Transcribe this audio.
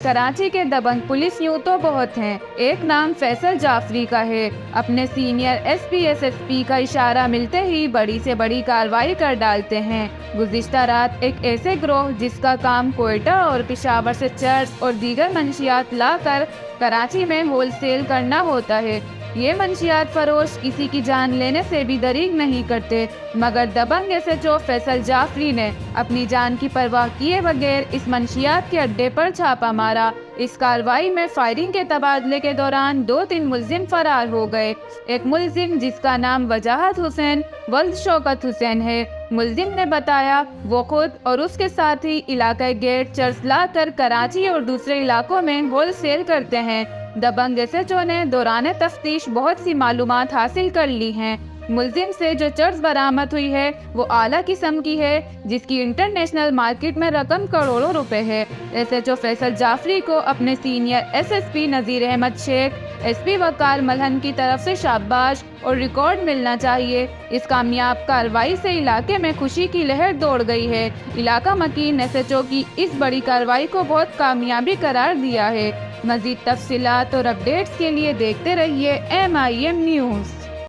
कराची के दबंग पुलिस यूं तो बहुत हैं। एक नाम फैसल जाफरी का है। अपने सीनियर एसपी एसएसपी का इशारा मिलते ही बड़ी से बड़ी कार्रवाई कर डालते हैं। गुज़िश्ता रात एक ऐसे गिरोह जिसका काम कोयटा और पेशावर से चर्स और दीगर मंशियात लाकर कराची में होलसेल करना होता है। ये मंशियात फरोश किसी की जान लेने से भी दरीग नहीं करते, मगर दबंग एसएचओ फैसल जाफरी ने अपनी जान की परवाह किए बगैर इस मंशियात के अड्डे पर छापा मारा। इस कार्रवाई में फायरिंग के तबादले के दौरान 2-3 मुलजिम फरार हो गए। एक मुलजिम जिसका नाम वजाहत हुसैन वल्द शौकत हुसैन है, मुलजिम ने बताया वो खुद और उसके साथी इलाका गेट चर्च लाकर कराची और दूसरे इलाकों में होलसेल करते हैं। दबंग एसएचओ ने दौरान तफ्तीश बहुत सी मालूमात हासिल कर ली हैं। मुलजिम से जो चर्च बरामद हुई है वो आला किस्म की है, जिसकी इंटरनेशनल मार्केट में रकम करोड़ों रुपए है। एसएचओ फैसल जाफरी को अपने सीनियर एसएसपी नज़ीर अहमद शेख, एसपी वकार मलहन की तरफ से शाबाश और रिकॉर्ड मिलना चाहिए। इस कामयाब कार्रवाई से इलाके में खुशी की लहर दौड़ गई है। इलाका मकीन एसएचओ की इस बड़ी कार्रवाई को बहुत कामयाबी करार दिया है। मज़ीद तफसीलात और अपडेट्स के लिए देखते रहिए MIM न्यूज़।